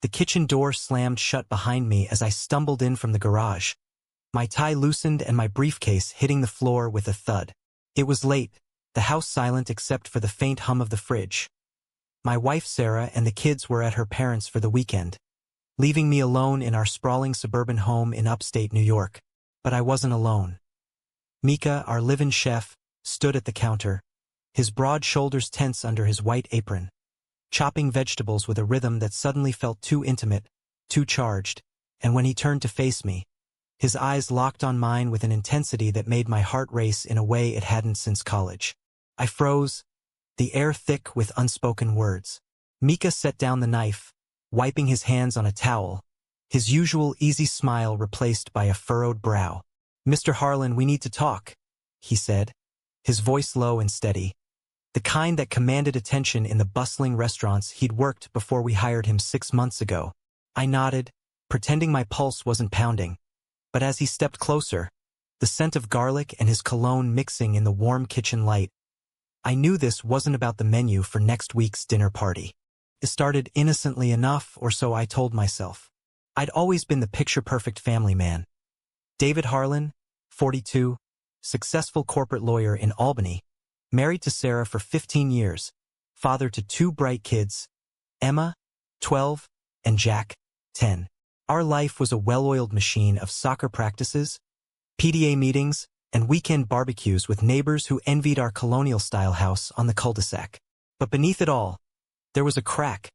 The kitchen door slammed shut behind me as I stumbled in from the garage, my tie loosened and my briefcase hitting the floor with a thud. It was late, the house silent except for the faint hum of the fridge. My wife Sarah and the kids were at her parents' for the weekend, leaving me alone in our sprawling suburban home in upstate New York. But I wasn't alone. Mika, our live-in chef, stood at the counter, his broad shoulders tense under his white apron, chopping vegetables with a rhythm that suddenly felt too intimate, too charged, and when he turned to face me, his eyes locked on mine with an intensity that made my heart race in a way it hadn't since college. I froze, the air thick with unspoken words. Mika set down the knife, wiping his hands on a towel, his usual easy smile replaced by a furrowed brow. "Mr. Harlan, we need to talk," he said, his voice low and steady, the kind that commanded attention in the bustling restaurants he'd worked before we hired him 6 months ago. I nodded, pretending my pulse wasn't pounding, but as he stepped closer, the scent of garlic and his cologne mixing in the warm kitchen light, I knew this wasn't about the menu for next week's dinner party. It started innocently enough, or so I told myself. I'd always been the picture-perfect family man. David Harlan, 42, successful corporate lawyer in Albany, married to Sarah for 15 years, father to 2 bright kids, Emma, 12, and Jack, 10. Our life was a well-oiled machine of soccer practices, PTA meetings, and weekend barbecues with neighbors who envied our colonial-style house on the cul-de-sac. But beneath it all, there was a crack,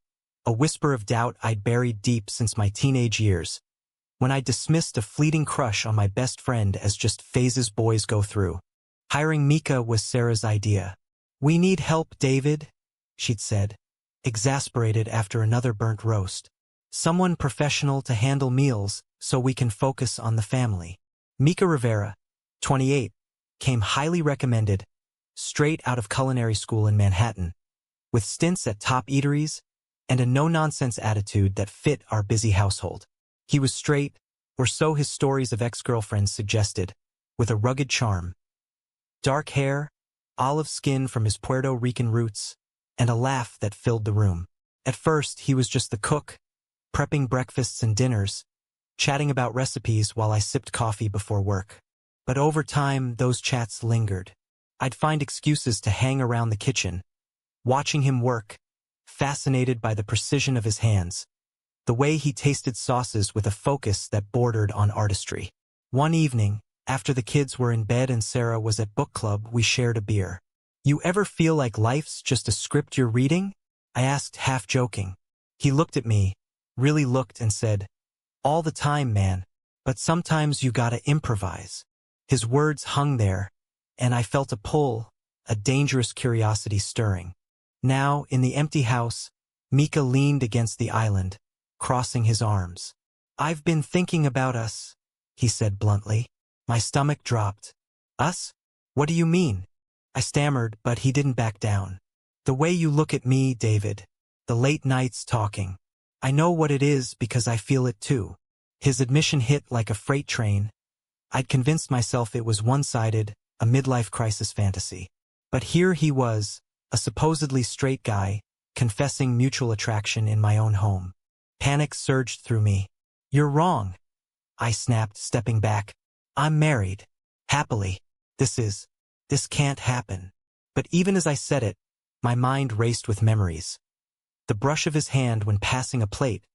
a whisper of doubt I'd buried deep since my teenage years, when I dismissed a fleeting crush on my best friend as just phases boys go through. Hiring Mika was Sarah's idea. "We need help, David," she'd said, exasperated after another burnt roast. "Someone professional to handle meals so we can focus on the family." Mika Rivera, 28, came highly recommended, straight out of culinary school in Manhattan, with stints at top eateries and a no-nonsense attitude that fit our busy household. He was straight, or so his stories of ex-girlfriends suggested, with a rugged charm. Dark hair, olive skin from his Puerto Rican roots, and a laugh that filled the room. At first, he was just the cook, prepping breakfasts and dinners, chatting about recipes while I sipped coffee before work. But over time, those chats lingered. I'd find excuses to hang around the kitchen, watching him work, fascinated by the precision of his hands, the way he tasted sauces with a focus that bordered on artistry. One evening, after the kids were in bed and Sarah was at book club, we shared a beer. "You ever feel like life's just a script you're reading?" I asked, half joking. He looked at me, really looked, and said, "All the time, man, but sometimes you gotta improvise." His words hung there, and I felt a pull, a dangerous curiosity stirring. Now, in the empty house, Mika leaned against the island, crossing his arms. "I've been thinking about us," he said bluntly. My stomach dropped. "Us? What do you mean?" I stammered, but he didn't back down. "The way you look at me, David. The late nights talking. I know what it is because I feel it too." His admission hit like a freight train. I'd convinced myself it was one-sided, a midlife crisis fantasy. But here he was, a supposedly straight guy, confessing mutual attraction in my own home. Panic surged through me. "You're wrong," I snapped, stepping back. "I'm married. Happily. This can't happen." But even as I said it, my mind raced with memories. The brush of his hand when passing a plate,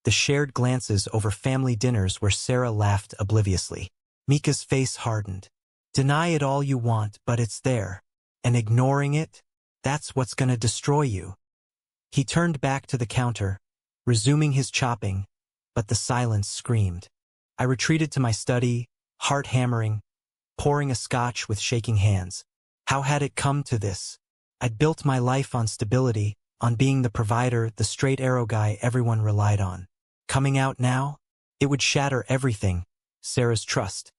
the shared glances over family dinners where Sarah laughed obliviously. Mika's face hardened. "Deny it all you want, but it's there. And ignoring it, that's what's gonna destroy you." He turned back to the counter, resuming his chopping, but the silence screamed. I retreated to my study, heart hammering, pouring a scotch with shaking hands. How had it come to this? I'd built my life on stability, on being the provider, the straight arrow guy everyone relied on. Coming out now? It would shatter everything. Sarah's trust,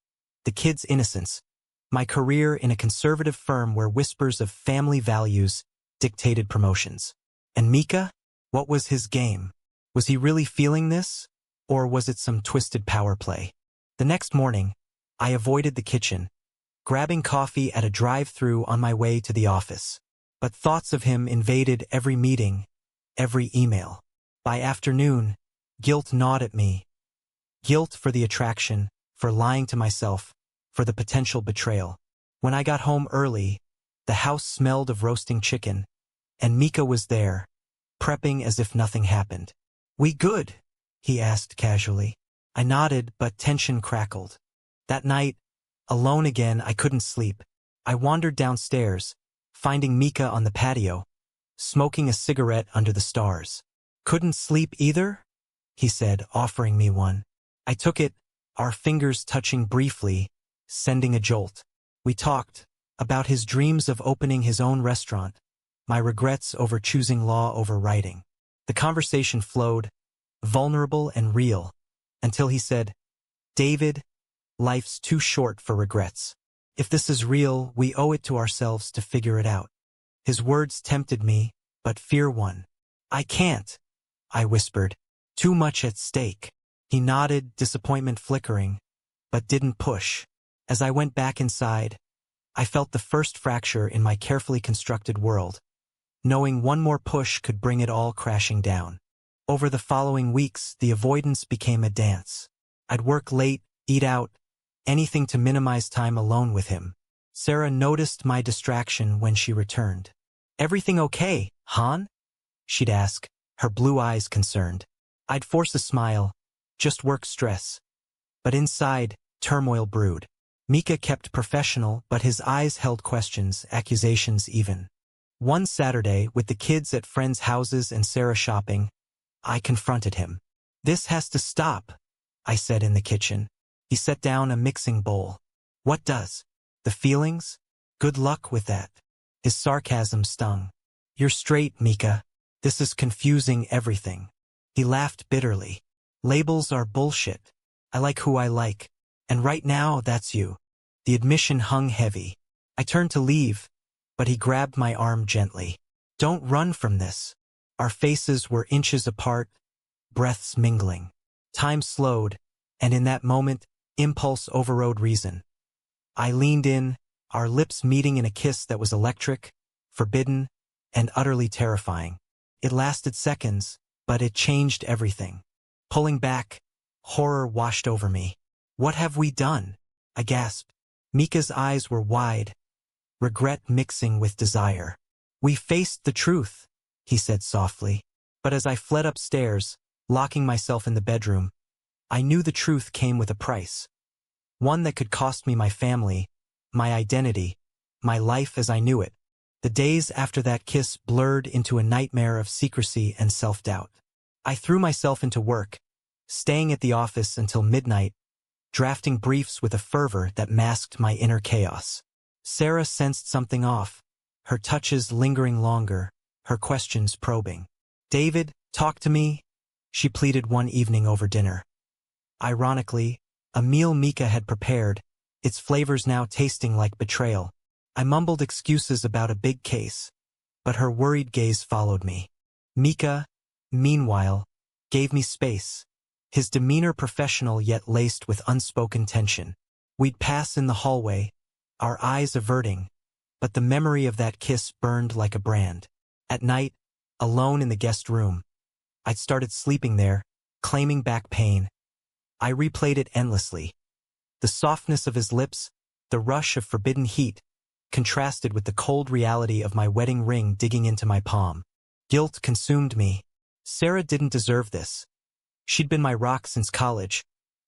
the kids' innocence, my career in a conservative firm where whispers of family values dictated promotions. And Mika? What was his game? Was he really feeling this? Or was it some twisted power play? The next morning, I avoided the kitchen, grabbing coffee at a drive-thru on my way to the office. But thoughts of him invaded every meeting, every email. By afternoon, Guilt gnawed at me. Guilt for the attraction, for lying to myself, for the potential betrayal. When I got home early, the house smelled of roasting chicken, and Mika was there, prepping as if nothing happened. "We good?" he asked casually. I nodded, but tension crackled. That night, alone again, I couldn't sleep. I wandered downstairs, finding Mika on the patio, smoking a cigarette under the stars. "Couldn't sleep either?" he said, offering me one. I took it, our fingers touching briefly, sending a jolt. We talked about his dreams of opening his own restaurant, my regrets over choosing law over writing. The conversation flowed, vulnerable and real, until he said, "David, life's too short for regrets. If this is real, we owe it to ourselves to figure it out." His words tempted me, but fear won. "I can't," I whispered. "Too much at stake." He nodded, disappointment flickering, but didn't push. As I went back inside, I felt the first fracture in my carefully constructed world, knowing one more push could bring it all crashing down. Over the following weeks, the avoidance became a dance. I'd work late, eat out, anything to minimize time alone with him. Sarah noticed my distraction when she returned. "Everything okay, Han?" she'd ask, her blue eyes concerned. I'd force a smile, just work stress. But inside, turmoil brewed. Mika kept professional, but his eyes held questions, accusations even. One Saturday, with the kids at friends' houses and Sarah shopping, I confronted him. "This has to stop," I said in the kitchen. He set down a mixing bowl. "What does? The feelings? Good luck with that." His sarcasm stung. "You're straight, Mika. This is confusing everything." He laughed bitterly. "Labels are bullshit. I like who I like. And right now, that's you." The admission hung heavy. I turned to leave, but he grabbed my arm gently. "Don't run from this." Our faces were inches apart, breaths mingling. Time slowed, and in that moment, impulse overrode reason. I leaned in, our lips meeting in a kiss that was electric, forbidden, and utterly terrifying. It lasted seconds, but it changed everything. Pulling back, horror washed over me. "What have we done?" I gasped. Mika's eyes were wide, regret mixing with desire. "We faced the truth," he said softly. But as I fled upstairs, locking myself in the bedroom, I knew the truth came with a price. One that could cost me my family, my identity, my life as I knew it. The days after that kiss blurred into a nightmare of secrecy and self-doubt. I threw myself into work, staying at the office until midnight, drafting briefs with a fervor that masked my inner chaos. Sarah sensed something off, her touches lingering longer, her questions probing. "David, talk to me," she pleaded one evening over dinner. Ironically, a meal Mika had prepared, its flavors now tasting like betrayal. I mumbled excuses about a big case, but her worried gaze followed me. Mika, meanwhile, gave me space, his demeanor professional yet laced with unspoken tension. We'd pass in the hallway, our eyes averting, but the memory of that kiss burned like a brand. At night, alone in the guest room, I'd started sleeping there, claiming back pain. I replayed it endlessly. The softness of his lips, the rush of forbidden heat, contrasted with the cold reality of my wedding ring digging into my palm. Guilt consumed me. Sarah didn't deserve this. She'd been my rock since college,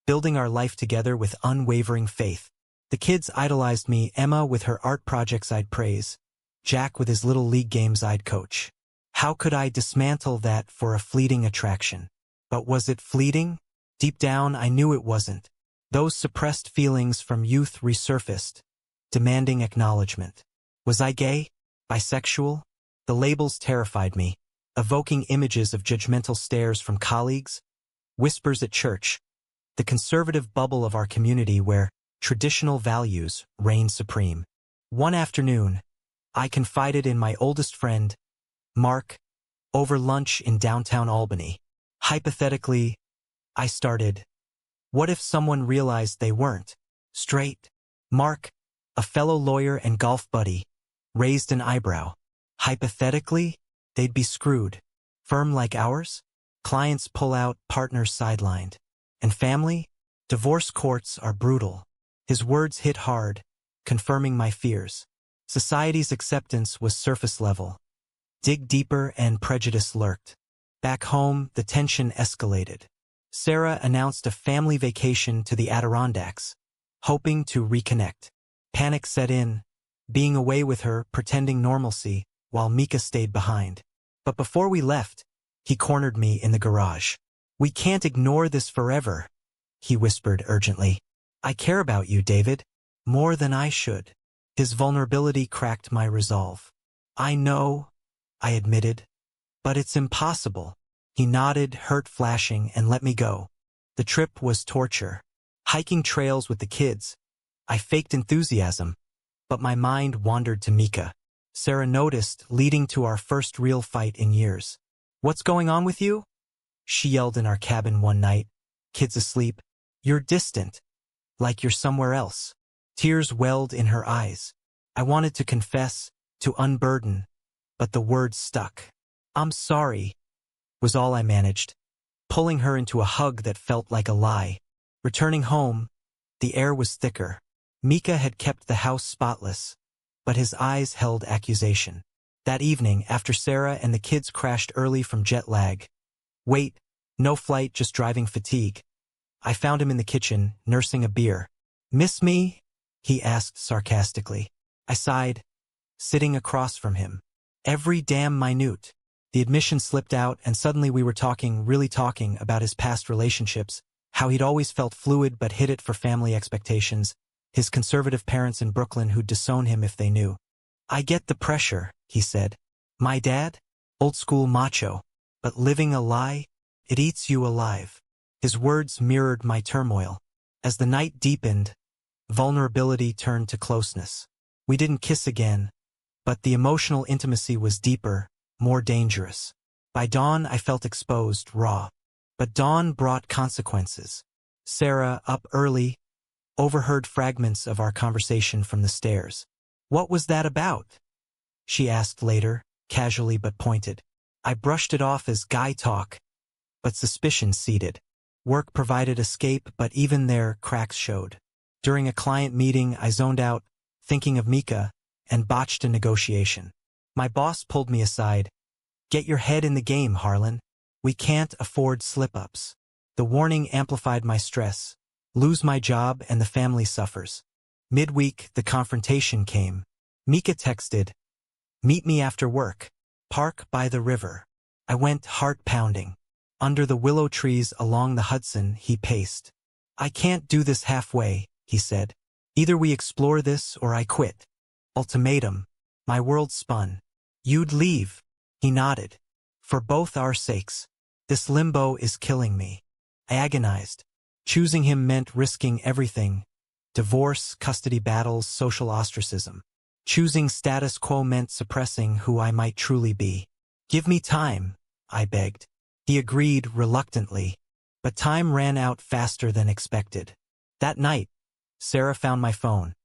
building our life together with unwavering faith. The kids idolized me, Emma with her art projects I'd praise, Jack with his little league games I'd coach. How could I dismantle that for a fleeting attraction? But was it fleeting? Deep down, I knew it wasn't. Those suppressed feelings from youth resurfaced, demanding acknowledgement. Was I gay? Bisexual? The labels terrified me, evoking images of judgmental stares from colleagues, whispers at church, the conservative bubble of our community where traditional values reign supreme. One afternoon, I confided in my oldest friend, Mark, over lunch in downtown Albany. Hypothetically, I started, what if someone realized they weren't straight? Mark, a fellow lawyer and golf buddy, raised an eyebrow. Hypothetically, they'd be screwed. Firm like ours? Clients pull out, partners sidelined. And family? Divorce courts are brutal. His words hit hard, confirming my fears. Society's acceptance was surface level. Dig deeper and prejudice lurked. Back home, the tension escalated. Sarah announced a family vacation to the Adirondacks, hoping to reconnect. Panic set in, being away with her, pretending normalcy, while Mika stayed behind. But before we left, he cornered me in the garage. "We can't ignore this forever," he whispered urgently. "I care about you, David, more than I should." His vulnerability cracked my resolve. "I know," I admitted, "but it's impossible." He nodded, hurt flashing, and let me go. The trip was torture. Hiking trails with the kids. I faked enthusiasm, but my mind wandered to Mika. Sarah noticed, leading to our first real fight in years. "What's going on with you?" she yelled in our cabin one night. Kids asleep. "You're distant, like you're somewhere else." Tears welled in her eyes. I wanted to confess, to unburden, but the words stuck. "I'm sorry," was all I managed, pulling her into a hug that felt like a lie. Returning home, the air was thicker. Mika had kept the house spotless, but his eyes held accusation. That evening, after Sarah and the kids crashed early from jet lag, wait, no flight, just driving fatigue, I found him in the kitchen, nursing a beer. "Miss me?" he asked sarcastically. I sighed, sitting across from him. Every damn minute. The admission slipped out, and suddenly we were talking, really talking, about his past relationships, how he'd always felt fluid but hid it for family expectations, his conservative parents in Brooklyn who'd disown him if they knew. "I get the pressure," he said. "My dad? Old school macho. But living a lie? It eats you alive." His words mirrored my turmoil. As the night deepened, vulnerability turned to closeness. We didn't kiss again, but the emotional intimacy was deeper, more dangerous. By dawn, I felt exposed, raw. But dawn brought consequences. Sarah, up early, overheard fragments of our conversation from the stairs. "What was that about?" she asked later, casually but pointed. I brushed it off as guy talk, but suspicion seeded. Work provided escape, but even there, cracks showed. During a client meeting, I zoned out, thinking of Mika, and botched a negotiation. My boss pulled me aside. "Get your head in the game, Harlan. We can't afford slip-ups." The warning amplified my stress. Lose my job and the family suffers. Midweek, the confrontation came. Mika texted, "Meet me after work. Park by the river." I went, heart pounding. Under the willow trees along the Hudson, he paced. "I can't do this halfway," he said. "Either we explore this or I quit." Ultimatum. My world spun. "You'd leave." He nodded. "For both our sakes. This limbo is killing me." I agonized. Choosing him meant risking everything. Divorce, custody battles, social ostracism. Choosing status quo meant suppressing who I might truly be. "Give me time," I begged. He agreed reluctantly, but time ran out faster than expected. That night, Sarah found my phone.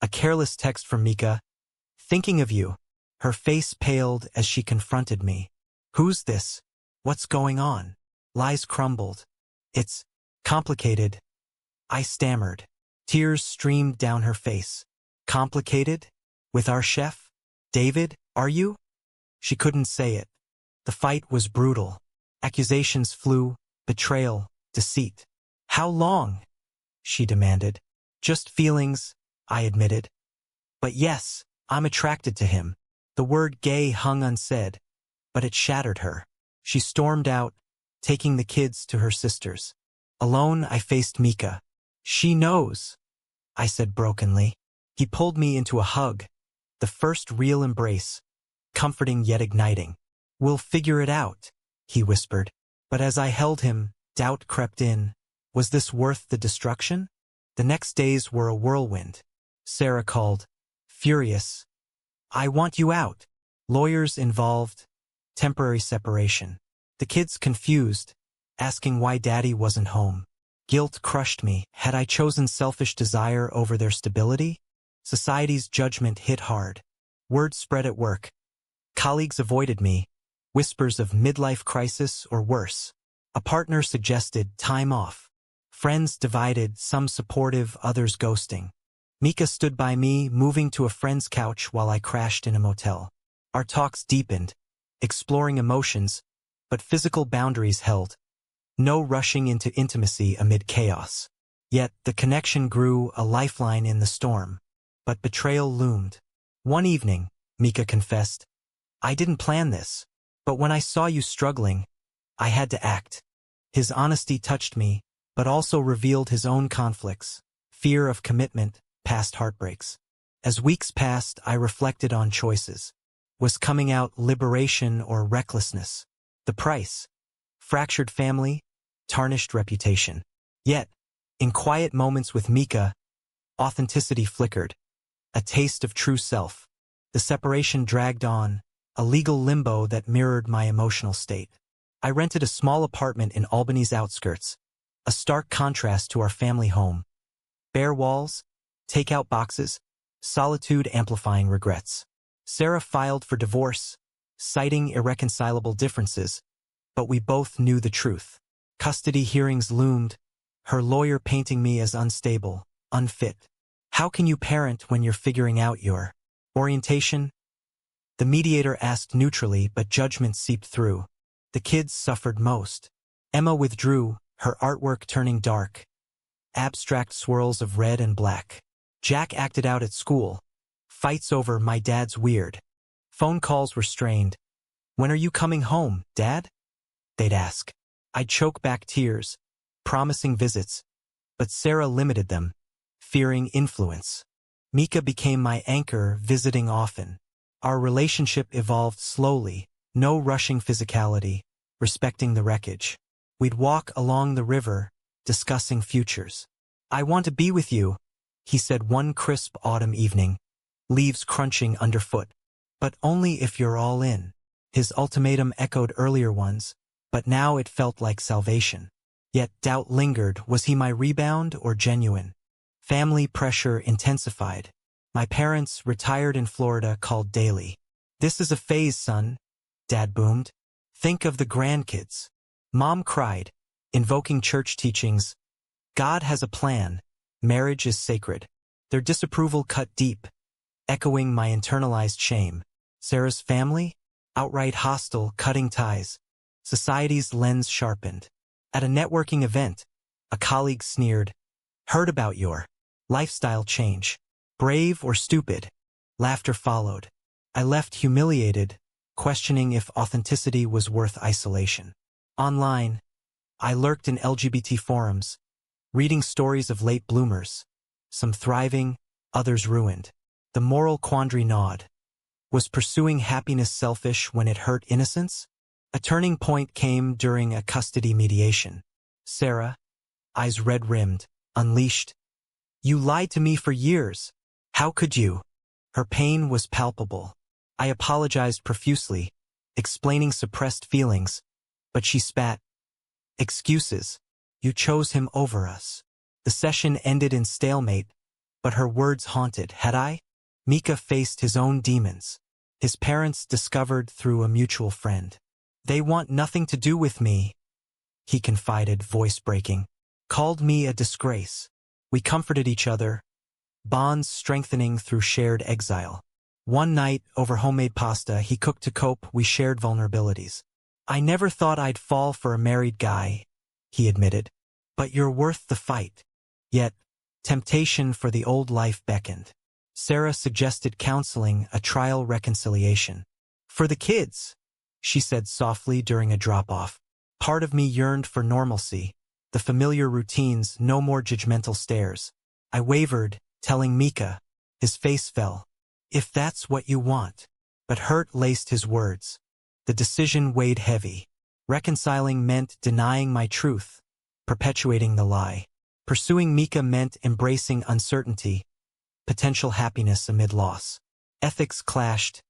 A careless text from Mika. "Thinking of you." Her face paled as she confronted me. "Who's this? What's going on?" Lies crumbled. "It's complicated," I stammered. Tears streamed down her face. "Complicated? With our chef? David, are you?" She couldn't say it. The fight was brutal. Accusations flew, betrayal, deceit. "How long?" she demanded. "Just feelings," I admitted. "But yes, I'm attracted to him." The word gay hung unsaid, but it shattered her. She stormed out, taking the kids to her sisters. Alone, I faced Mika. "She knows," I said brokenly. He pulled me into a hug, the first real embrace, comforting yet igniting. "We'll figure it out," he whispered. But as I held him, doubt crept in. Was this worth the destruction? The next days were a whirlwind. Sarah called, furious. "I want you out." Lawyers involved. Temporary separation. The kids confused, asking why Daddy wasn't home. Guilt crushed me. Had I chosen selfish desire over their stability? Society's judgment hit hard. Word spread at work. Colleagues avoided me. Whispers of midlife crisis or worse. A partner suggested time off. Friends divided, some supportive, others ghosting. Mika stood by me, moving to a friend's couch while I crashed in a motel. Our talks deepened, exploring emotions, but physical boundaries held. No rushing into intimacy amid chaos. Yet the connection grew, a lifeline in the storm. But betrayal loomed. One evening, Mika confessed, I didn't plan this, but when I saw you struggling, I had to act. His honesty touched me, but also revealed his own conflicts, fear of commitment, past heartbreaks. As weeks passed, I reflected on choices. Was coming out liberation or recklessness? The price: fractured family, tarnished reputation. Yet, in quiet moments with Mika, authenticity flickered. A taste of true self. The separation dragged on, a legal limbo that mirrored my emotional state. I rented a small apartment in Albany's outskirts, a stark contrast to our family home. Bare walls, takeout boxes, solitude amplifying regrets. Sarah filed for divorce, citing irreconcilable differences, but we both knew the truth. Custody hearings loomed, her lawyer painting me as unstable, unfit. How can you parent when you're figuring out your orientation? The mediator asked neutrally, but judgment seeped through. The kids suffered most. Emma withdrew, her artwork turning dark. Abstract swirls of red and black. Jack acted out at school. Fights over my dad's weird. Phone calls were strained. When are you coming home, Dad? They'd ask. I'd choke back tears, promising visits, but Sarah limited them, fearing influence. Mika became my anchor, visiting often. Our relationship evolved slowly, no rushing physicality, respecting the wreckage. We'd walk along the river, discussing futures. I want to be with you, he said one crisp autumn evening, leaves crunching underfoot. But only if you're all in. His ultimatum echoed earlier ones, but now it felt like salvation. Yet doubt lingered, was he my rebound or genuine? Family pressure intensified. My parents, retired in Florida, called daily. This is a phase, son, Dad boomed. Think of the grandkids. Mom cried, invoking church teachings. God has a plan. Marriage is sacred. Their disapproval cut deep, echoing my internalized shame. Sarah's family? Outright hostile, cutting ties. Society's lens sharpened. At a networking event, a colleague sneered, heard about your lifestyle change. Brave or stupid? Laughter followed. I left humiliated, questioning if authenticity was worth isolation. Online, I lurked in LGBT forums, reading stories of late bloomers, some thriving, others ruined. The moral quandary gnawed. Was pursuing happiness selfish when it hurt innocence? A turning point came during a custody mediation. Sarah, eyes red-rimmed, unleashed. You lied to me for years. How could you? Her pain was palpable. I apologized profusely, explaining suppressed feelings, but she spat. Excuses. You chose him over us. The session ended in stalemate, but her words haunted. Had I? Mika faced his own demons. His parents discovered through a mutual friend. They want nothing to do with me, he confided, voice breaking. Called me a disgrace. We comforted each other, bonds strengthening through shared exile. One night, over homemade pasta he cooked to cope, we shared vulnerabilities. I never thought I'd fall for a married guy, he admitted. But you're worth the fight. Yet, temptation for the old life beckoned. Sarah suggested counseling, a trial reconciliation. For the kids, she said softly during a drop-off. Part of me yearned for normalcy, the familiar routines, no more judgmental stares. I wavered, telling Mika. His face fell. If that's what you want. But hurt laced his words. The decision weighed heavy. Reconciling meant denying my truth, perpetuating the lie. Pursuing Mika meant embracing uncertainty, potential happiness amid loss. Ethics clashed.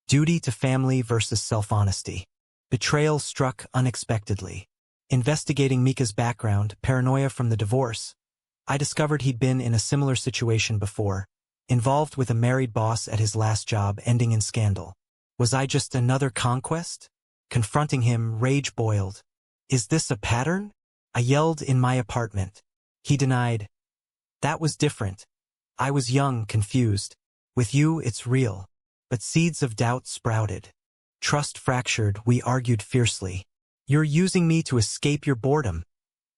Duty to family versus self-honesty. Betrayal struck unexpectedly. Investigating Mika's background, paranoia from the divorce, I discovered he'd been in a similar situation before, involved with a married boss at his last job, ending in scandal. Was I just another conquest? Confronting him, rage boiled. Is this a pattern? I yelled in my apartment. He denied. That was different. I was young, confused. With you, it's real. But seeds of doubt sprouted. Trust fractured, we argued fiercely. You're using me to escape your boredom,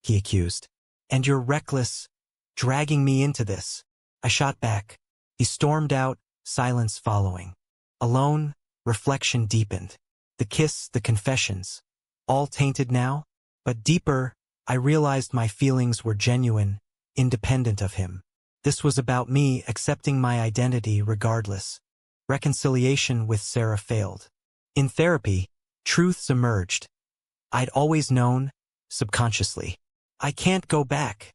he accused. And you're reckless, dragging me into this. I shot back. He stormed out, silence following. Alone, reflection deepened. The kiss, the confessions. All tainted now? But deeper, I realized my feelings were genuine, independent of him. This was about me accepting my identity regardless. Reconciliation with Sarah failed. In therapy, truths emerged. I'd always known, subconsciously. I can't go back,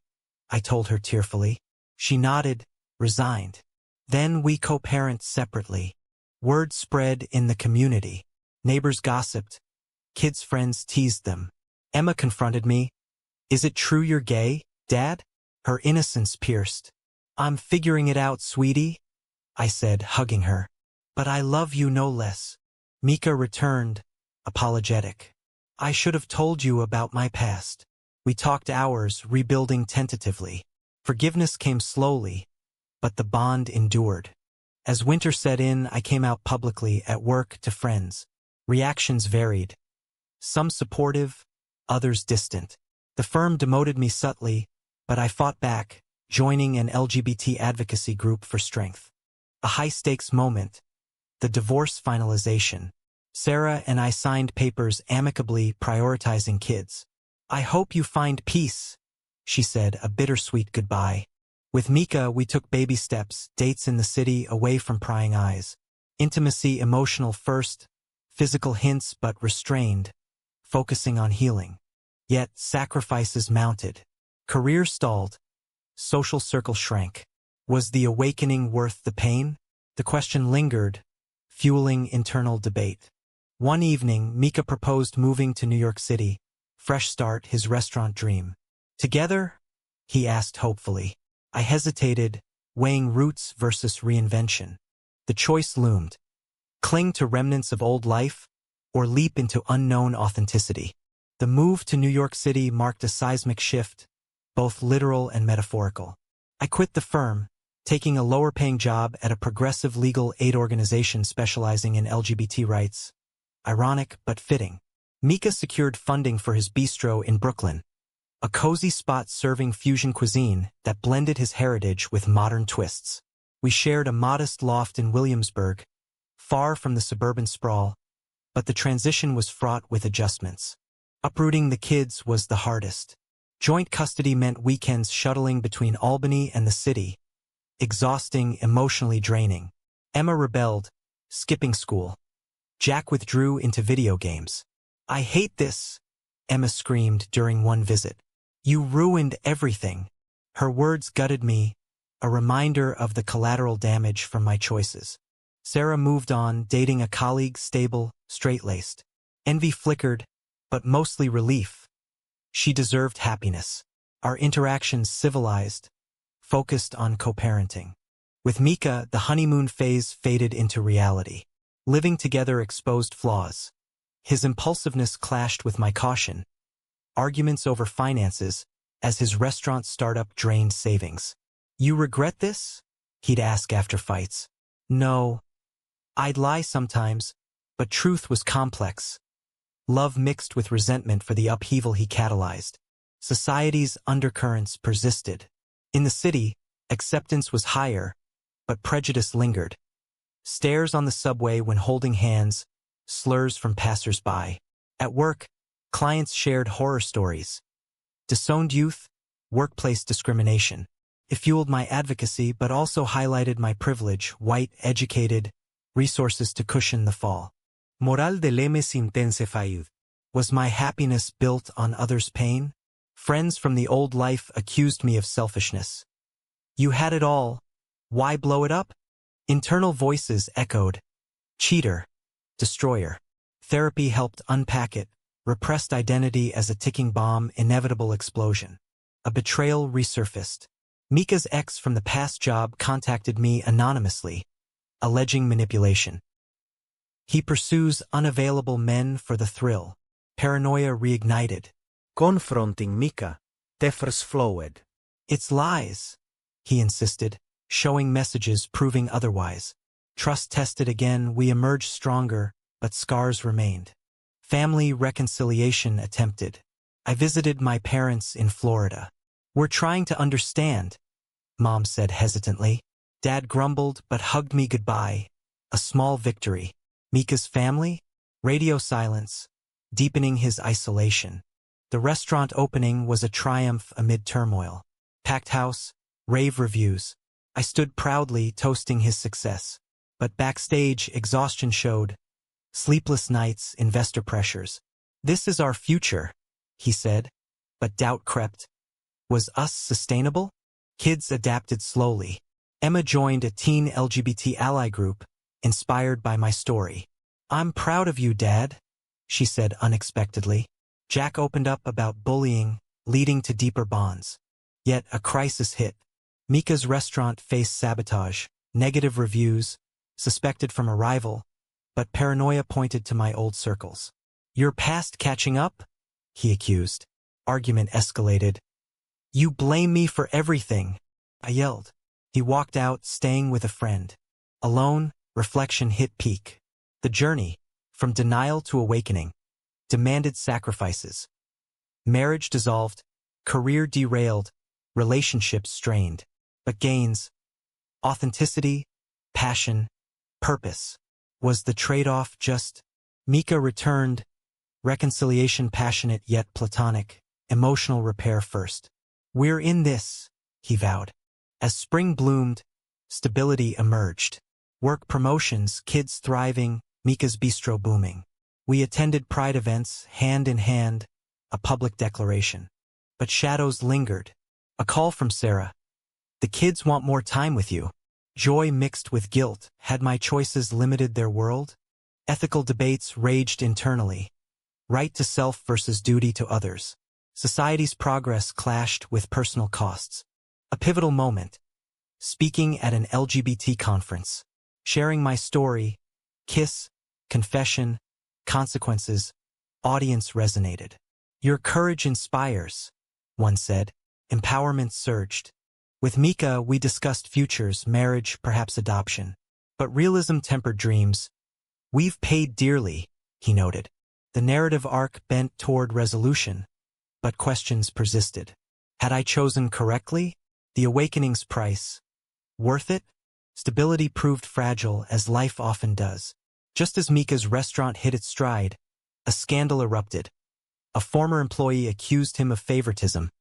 I told her tearfully. She nodded, resigned. Then we co-parent separately. Word spread in the community. Neighbors gossiped. Kids' friends teased them. Emma confronted me. Is it true you're gay, Dad? Her innocence pierced. I'm figuring it out, sweetie, I said, hugging her. But I love you no less. Mika returned, apologetic. I should have told you about my past. We talked hours, rebuilding tentatively. Forgiveness came slowly, but the bond endured. As winter set in, I came out publicly, at work, to friends. Reactions varied. Some supportive, others distant. The firm demoted me subtly, but I fought back, joining an LGBT advocacy group for strength. A high-stakes moment. The divorce finalization. Sarah and I signed papers amicably, prioritizing kids. I hope you find peace, she said, a bittersweet goodbye. With Mika, we took baby steps, dates in the city, away from prying eyes. Intimacy, emotional first, physical hints but restrained, focusing on healing. Yet sacrifices mounted. Career stalled. Social circle shrank. Was the awakening worth the pain? The question lingered, fueling internal debate. One evening, Mika proposed moving to New York City. Fresh start, his restaurant dream. Together? He asked hopefully. I hesitated, weighing roots versus reinvention. The choice loomed. Cling to remnants of old life, or leap into unknown authenticity. The move to New York City marked a seismic shift, both literal and metaphorical. I quit the firm, taking a lower-paying job at a progressive legal aid organization specializing in LGBT rights. Ironic but fitting. Mika secured funding for his bistro in Brooklyn, a cozy spot serving fusion cuisine that blended his heritage with modern twists. We shared a modest loft in Williamsburg, far from the suburban sprawl, but the transition was fraught with adjustments. Uprooting the kids was the hardest. Joint custody meant weekends shuttling between Albany and the city, exhausting, emotionally draining. Emma rebelled, skipping school. Jack withdrew into video games. I hate this, Emma screamed during one visit. You ruined everything. Her words gutted me, a reminder of the collateral damage from my choices. Sarah moved on, dating a colleague, stable, straight-laced. Envy flickered, but mostly relief. She deserved happiness. Our interactions civilized, focused on co-parenting. With Mika, the honeymoon phase faded into reality. Living together exposed flaws. His impulsiveness clashed with my caution. Arguments over finances, as his restaurant startup drained savings. You regret this? He'd ask after fights. No. I'd lie sometimes, but truth was complex. Love mixed with resentment for the upheaval he catalyzed. Society's undercurrents persisted. In the city, acceptance was higher, but prejudice lingered. Stares on the subway when holding hands, slurs from passers-by. At work, clients shared horror stories. Disowned youth, workplace discrimination. It fueled my advocacy but also highlighted my privilege, white, educated, resources to cushion the fall. Moral dilemmas intensified. Was my happiness built on others' pain? Friends from the old life accused me of selfishness. You had it all. Why blow it up? Internal voices echoed. Cheater. Destroyer. Therapy helped unpack it. Repressed identity as a ticking bomb, inevitable explosion. A betrayal resurfaced. Mika's ex from the past job contacted me anonymously, alleging manipulation. He pursues unavailable men for the thrill. Paranoia reignited. Confronting Mika, Tefers flowed. It's lies, he insisted, showing messages proving otherwise. Trust tested again, we emerged stronger, but scars remained. Family reconciliation attempted. I visited my parents in Florida. We're trying to understand, Mom said hesitantly. Dad grumbled but hugged me goodbye. A small victory. Mika's family? Radio silence, deepening his isolation. The restaurant opening was a triumph amid turmoil. Packed house, rave reviews. I stood proudly toasting his success. But backstage, exhaustion showed. Sleepless nights, investor pressures. This is our future, he said. But doubt crept. Was us sustainable? Kids adapted slowly. Emma joined a teen LGBT ally group, inspired by my story. I'm proud of you, Dad, she said unexpectedly. Jack opened up about bullying, leading to deeper bonds. Yet a crisis hit. Mika's restaurant faced sabotage, negative reviews, suspected from a rival, but paranoia pointed to my old circles. You're past catching up? He accused. Argument escalated. You blame me for everything, I yelled. He walked out, staying with a friend. Alone, reflection hit peak. The journey, from denial to awakening, demanded sacrifices. Marriage dissolved, career derailed, relationships strained. But gains, authenticity, passion, purpose. Was the trade-off just? Mika returned, reconciliation passionate yet platonic, emotional repair first. We're in this, he vowed. As spring bloomed, stability emerged. Work promotions, kids thriving, Mika's bistro booming. We attended pride events, hand in hand, a public declaration. But shadows lingered. A call from Sarah. The kids want more time with you. Joy mixed with guilt. Had my choices limited their world? Ethical debates raged internally. Right to self versus duty to others. Society's progress clashed with personal costs. A pivotal moment. Speaking at an LGBT conference. Sharing my story. Kiss, confession, consequences. Audience resonated. Your courage inspires, one said. Empowerment surged. With Mika, we discussed futures, marriage, perhaps adoption. But realism tempered dreams. We've paid dearly, he noted. The narrative arc bent toward resolution, but questions persisted. Had I chosen correctly? The awakening's price. Worth it? Stability proved fragile, as life often does. Just as Mika's restaurant hit its stride, a scandal erupted. A former employee accused him of favoritism,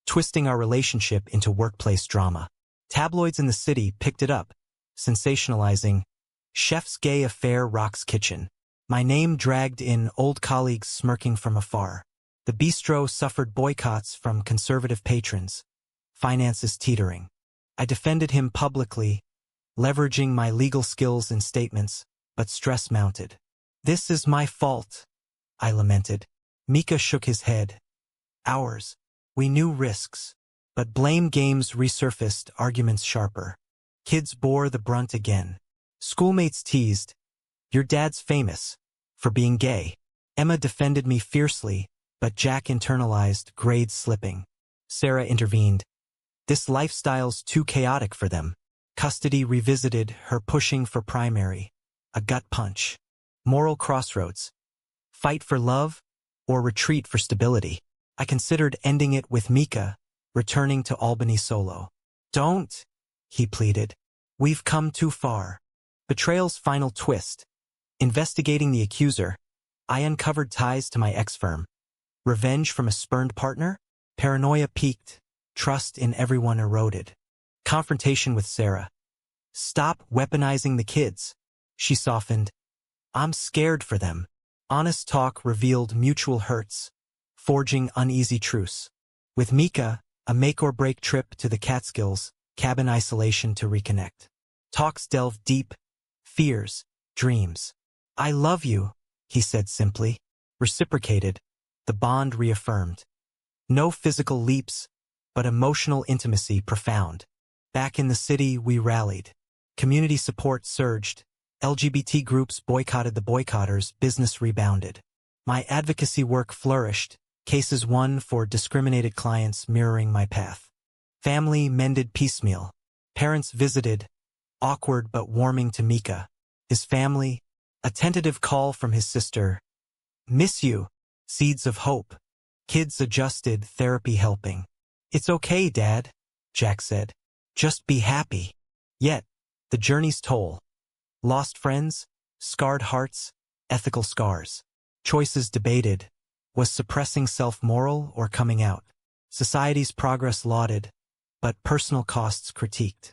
twisting our relationship into workplace drama. Tabloids in the city picked it up, sensationalizing, "Chef's gay affair rocks kitchen." My name dragged in, old colleagues smirking from afar. The bistro suffered boycotts from conservative patrons, finances teetering. I defended him publicly, leveraging my legal skills in statements, but stress mounted. This is my fault, I lamented. Mika shook his head. Ours. We knew risks, but blame games resurfaced, arguments sharper. Kids bore the brunt again. Schoolmates teased, "Your dad's famous for being gay." Emma defended me fiercely, but Jack internalized, grades slipping. Sarah intervened. This lifestyle's too chaotic for them. Custody revisited, her pushing for primary. A gut punch. Moral crossroads. Fight for love or retreat for stability. I considered ending it with Mika, returning to Albany solo. Don't, he pleaded. We've come too far. Betrayal's final twist. Investigating the accuser, I uncovered ties to my ex-firm. Revenge from a spurned partner? Paranoia peaked. Trust in everyone eroded. Confrontation with Sarah. Stop weaponizing the kids. She softened. I'm scared for them. Honest talk revealed mutual hurts, forging uneasy truce. With Mika, a make-or-break trip to the Catskills, cabin isolation to reconnect. Talks delved deep, fears, dreams. I love you, he said simply. Reciprocated, the bond reaffirmed. No physical leaps, but emotional intimacy profound. Back in the city, we rallied. Community support surged. LGBT groups boycotted the boycotters, business rebounded. My advocacy work flourished, Cases 1 for discriminated clients mirroring my path. Family mended piecemeal. Parents visited, awkward but warming to Mika. His family, a tentative call from his sister. Miss you. Seeds of hope. Kids adjusted, therapy helping. It's okay, Dad, Jack said. Just be happy. Yet, the journey's toll. Lost friends, scarred hearts, ethical scars. Choices debated. Was suppressing self-moral or coming out? Society's progress lauded, but personal costs critiqued.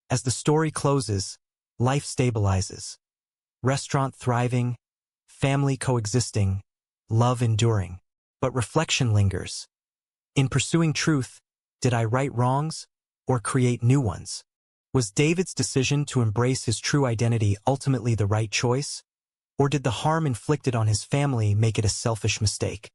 As the story closes, life stabilizes. Restaurant thriving, family coexisting, love enduring. But reflection lingers. In pursuing truth, did I right wrongs or create new ones? Was David's decision to embrace his true identity ultimately the right choice? Or did the harm inflicted on his family make it a selfish mistake?